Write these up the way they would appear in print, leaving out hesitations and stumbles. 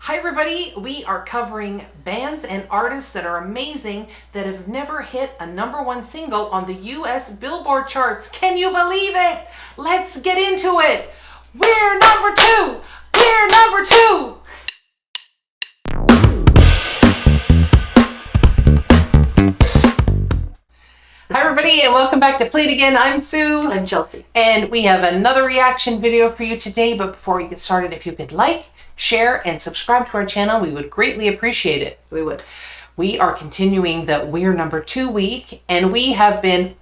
Hi everybody, we are covering bands and artists that are amazing that have never hit a #1 single on the US Billboard charts. Can you believe it? Let's get into it. We're number 2. We're number 2. Hi everybody and welcome back to Play It Again. I'm Sue. I'm Chelsea. And we have another reaction video for you today, but before we get started, if you could like, share, and subscribe to our channel, we would greatly appreciate it. We would. We are continuing the We're Number 2 week, and we have been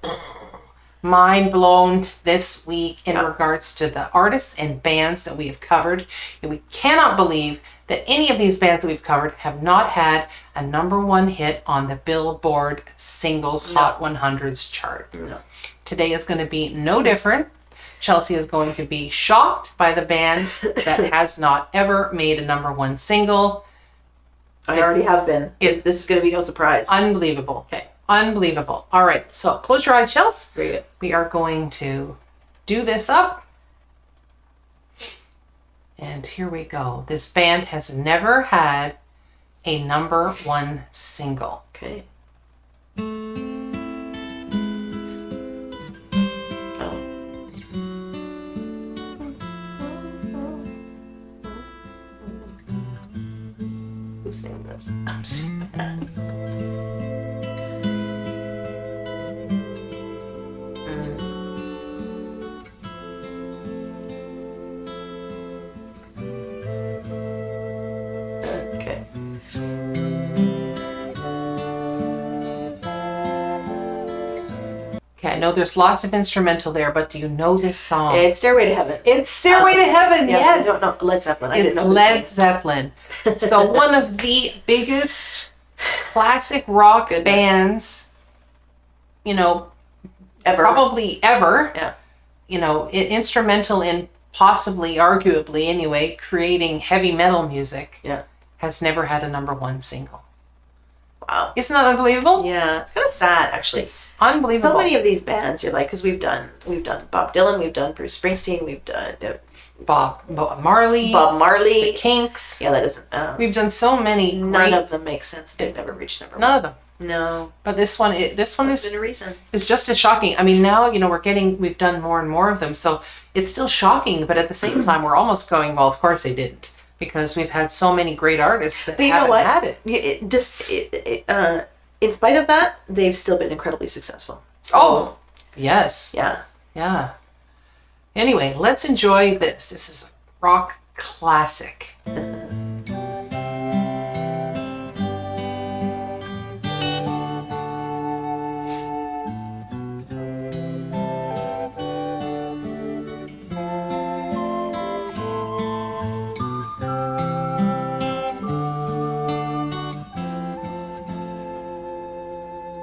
mind blown this week in regards to the artists and bands that we have covered. And we cannot believe that any of these bands that we've covered have not had a #1 hit on the Billboard Singles Hot 100s chart. No. Today is going to be no different. Chelsea is going to be shocked by the band that has not ever made a #1 single. I already have been. This is going to be no surprise. Unbelievable. Okay. Unbelievable. All right. So close your eyes, Chelsea. Very good. We are going to do this up. And here we go. This band has never had a #1 single. Okay. Who's singing this? I'm singing that. Okay. Okay, I know there's lots of instrumental there, but do you know this song? It's Stairway to Heaven. It's Stairway to Heaven, yes. No, Led Zeppelin. I It's didn't know Led Zeppelin. So one of the biggest classic rock bands, you know, ever. probably ever. Yeah. You know, instrumental in possibly, arguably anyway, creating heavy metal music. Yeah. Has never had a #1 single. Wow. Isn't that unbelievable? Yeah, it's kind of sad actually. It's unbelievable. So many of these bands, you're like, because we've done Bob Dylan, we've done Bruce Springsteen, we've done Bob Marley, Marley, the Kinks. Yeah, that isn't. We've done so many. None of them make sense. They've never reached #1. None of them. No. But this one There's been a reason. is just as shocking. I mean, now, you know, we've done more and more of them, so it's still shocking, but at the same time, we're almost going, well, of course they didn't, because we've had so many great artists that haven't had it. In spite of that, they've still been incredibly successful. So, Oh, yes. yeah. Yeah. Anyway, let's enjoy this. This is a rock classic.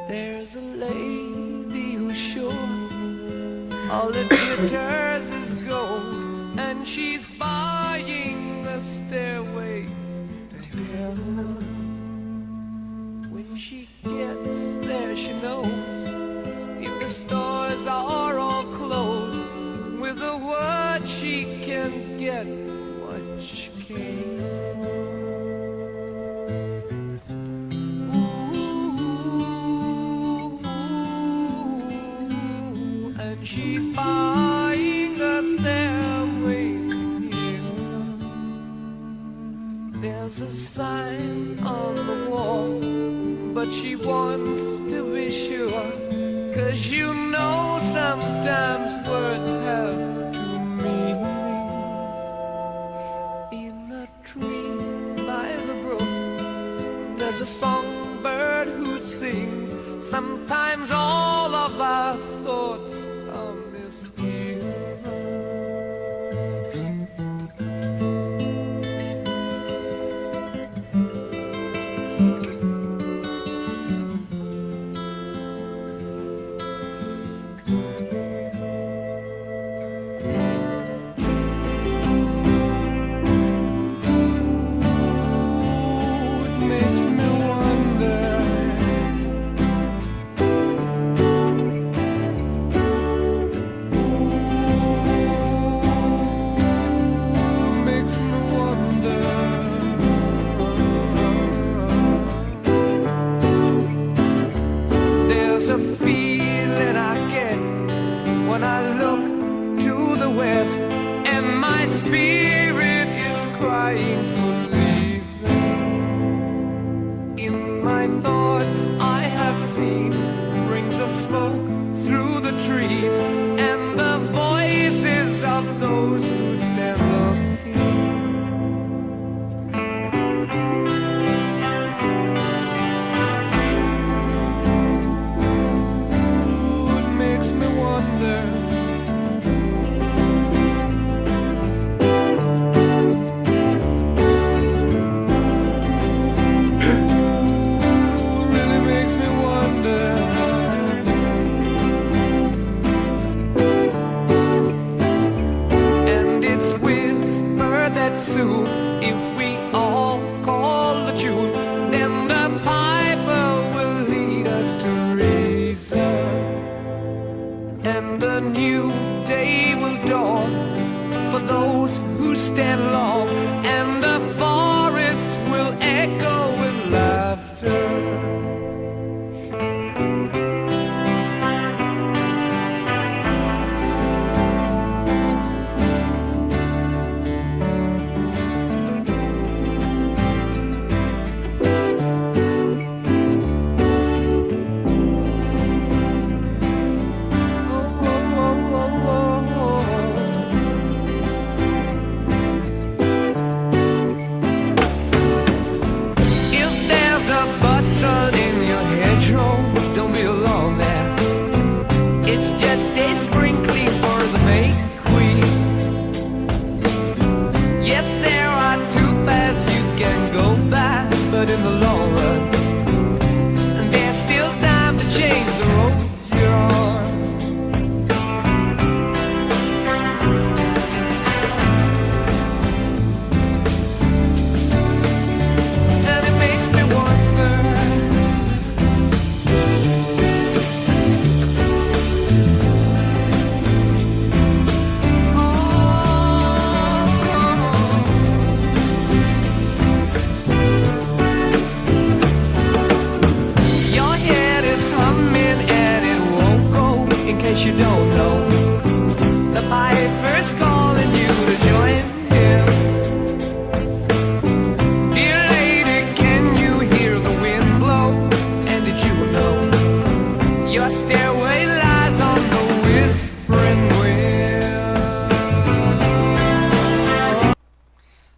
There's a lady who's sure all it glitters is gold, and she's buying the stairway to heaven. When she gets there, she knows if the stores are all closed, with a word she can get what she came for. She's buying a stairway to heaven. There's a sign on the wall, but she wants to be sure, 'cause you know sometimes words have two meanings. In a tree by the brook, there's a songbird who sings. Sometimes all of our thoughts makes me wonder stand alone, and the forests will echo with laughter.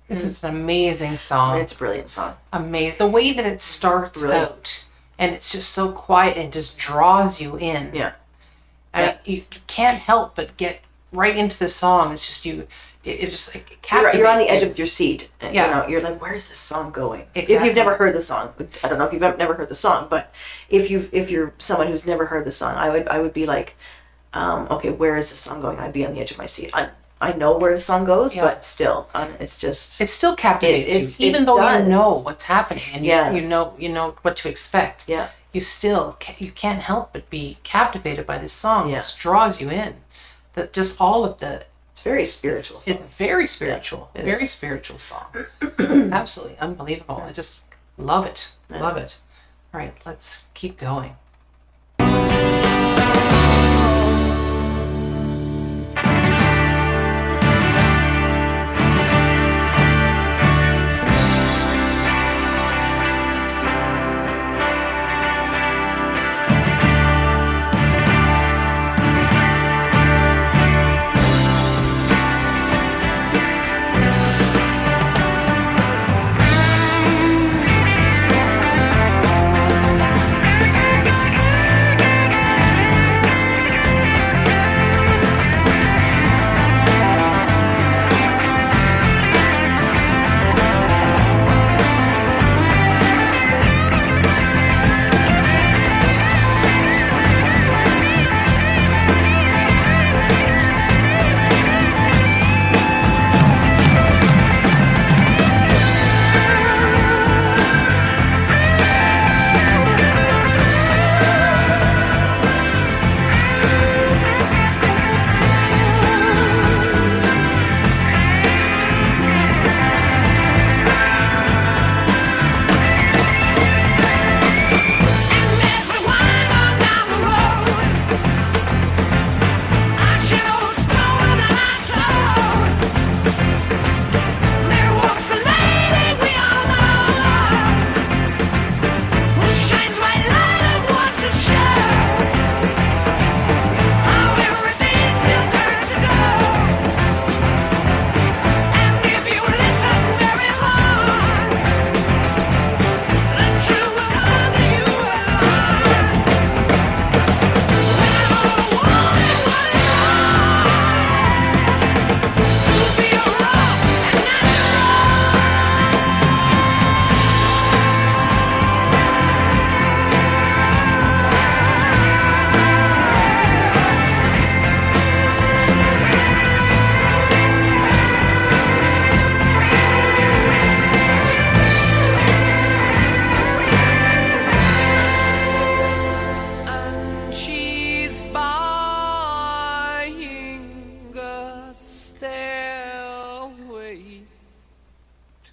This is an amazing song. It's a brilliant song. Amazing. The way that it starts out, and it's just so quiet and just draws you in. Yeah. I mean, you can't help but get right into the song. It's just it just like captivates you're on the you. edge of your seat. And, Yeah. You know, you're like, where is this song going? Exactly. If you've never heard the song, I don't know if you've never heard the song, but if you're someone who's never heard the song, I would be like, okay, where is this song going? I'd be on the edge of my seat. I know where the song goes, Yeah. but still, it's just It still captivates you, even it though does. you know what's happening and Yeah. you know what to expect. Yeah. You still you can't help but be captivated by this song. Yeah. This draws you in. That just all of the It's very spiritual. It's very spiritual. Yeah, it very is. spiritual song. It's absolutely unbelievable. I just love it. Yeah. Love it. All right, let's keep going.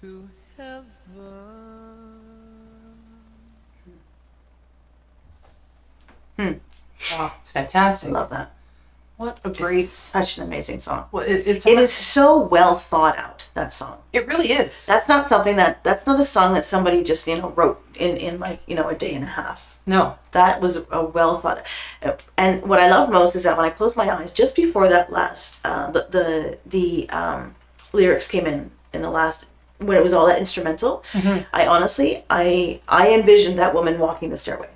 to heaven. Wow, it's fantastic. I love that. What a great. Such an amazing song. Well, it is so well thought out, that song. It really is. That's not something that's not a song that somebody just, wrote in like, a day and a half. No. That was a well thought. And what I love most is that when I closed my eyes, just before that last, the lyrics came in the last, when it was all that instrumental, I honestly, I envisioned that woman walking the stairway.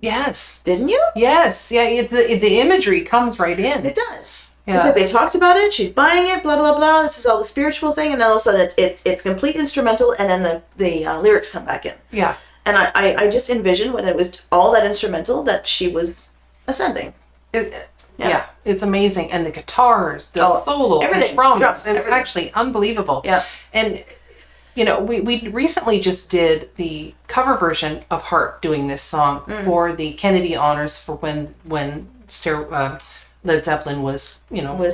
Yes. Didn't you? Yes. Yeah. The imagery comes right in. It does. Yeah. It's like they talked about it. She's buying it. Blah blah blah. This is all the spiritual thing, and then all of a sudden it's complete instrumental, and then the lyrics come back in. Yeah. And I just envisioned when it was all that instrumental that she was ascending. Yeah. It's amazing, and the guitars, the solo, the everything. drums. It's Everything. actually unbelievable. Yeah. And we recently just did the cover version of Heart doing this song for the Kennedy Honors for when Led Zeppelin was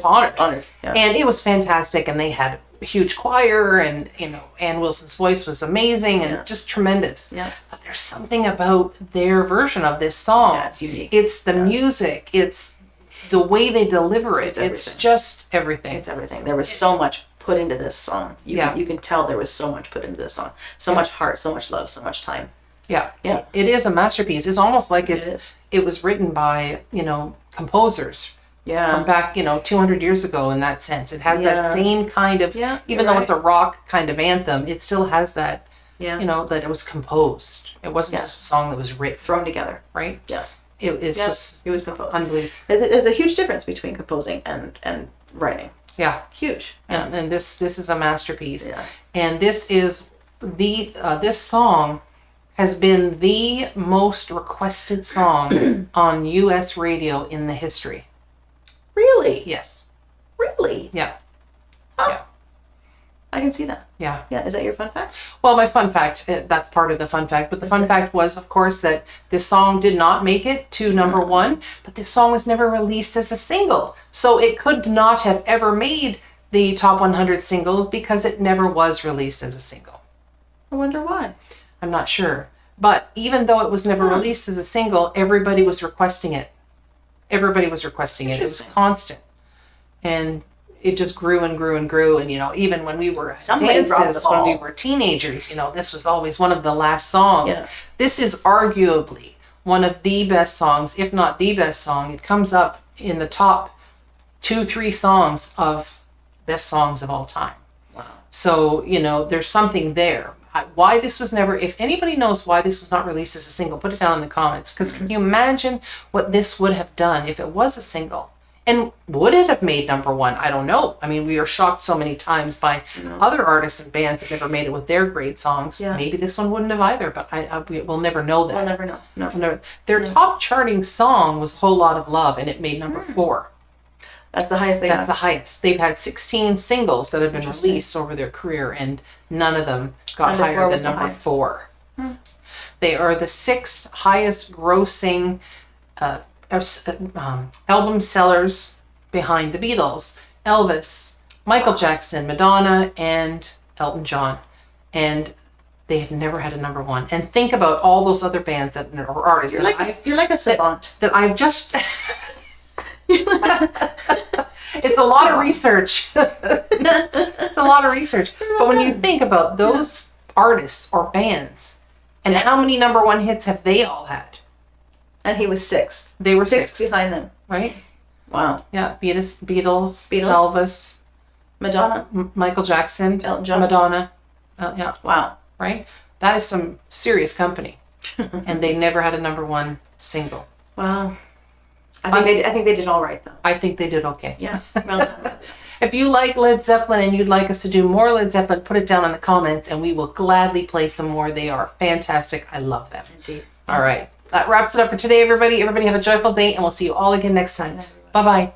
honored. Yeah. And it was fantastic, and they had a huge choir, and Ann Wilson's voice was amazing and just tremendous. Yeah. But there's something about their version of this song. Yeah, it's unique. It's the music. It's the way they deliver it. It's everything. just everything. It's everything. There was so much put into this song. You can tell there was so much put into this song. So much heart, so much love, so much time. Yeah. Yeah. It is a masterpiece. It's almost like is. it was written by, composers from back, 200 years ago in that sense. It has that same kind of, even though it's a rock kind of anthem, it still has that, that it was composed. It wasn't just a song that was written. Thrown together. Right? Yeah. It's just it was composed. unbelievable. There's a huge difference between composing and writing. Yeah. Huge. And this is a masterpiece. Yeah. And this is this song has been the most requested song on U.S. radio in the history. Really? Yes. Really? Yeah. Huh. Yeah. I can see that. Yeah. Yeah. Is that your fun fact? Well, my fun fact, that's part of the fun fact, but the fun fact was, of course, that this song did not make it to number one, but this song was never released as a single. So it could not have ever made the top 100 singles because it never was released as a single. I wonder why. I'm not sure. But even though it was never released as a single, everybody was requesting it. Everybody was requesting it. It was constant. And it just grew and grew and grew. And, even when we were at dances, when we were teenagers, this was always one of the last songs. Yeah. This is arguably one of the best songs, if not the best song. It comes up in the top 2-3 songs of best songs of all time. Wow. So, there's something there. Why this was never, if anybody knows why this was not released as a single, put it down in the comments. Because can you imagine what this would have done if it was a single? And would it have made number one? I don't know. I mean, we are shocked so many times by other artists and bands that never made it with their great songs. Yeah. Maybe this one wouldn't have either, but we'll never know that. We'll never know. No. Their top charting song was Whole Lot of Love, and it made number 4. That's the highest they That's have. the highest. They've had 16 singles that have been released over their career, and none of them got higher than number 4. They are the 6th highest grossing album sellers behind the Beatles, Elvis, Michael Jackson, Madonna, and Elton John. And they have never had a number 1. And think about all those other bands or artists You're like a savant. that I've just... It's a lot of research. It's a lot of research. But when you think about those artists or bands and how many number 1 hits have they all had? And he was 6th. They were 6th 6th. behind them. Right? Wow. Yeah. Beatles, Elvis, Madonna. Michael Jackson, Elton John. Madonna. Yeah. Wow. Right? That is some serious company. And they never had a number 1 single. Wow. I think they did all right though. I think they did okay. Yeah. Well done. If you like Led Zeppelin and you'd like us to do more Led Zeppelin, put it down in the comments and we will gladly play some more. They are fantastic. I love them. Indeed. All right. That wraps it up for today, everybody. Everybody have a joyful day and we'll see you all again next time. Bye-bye.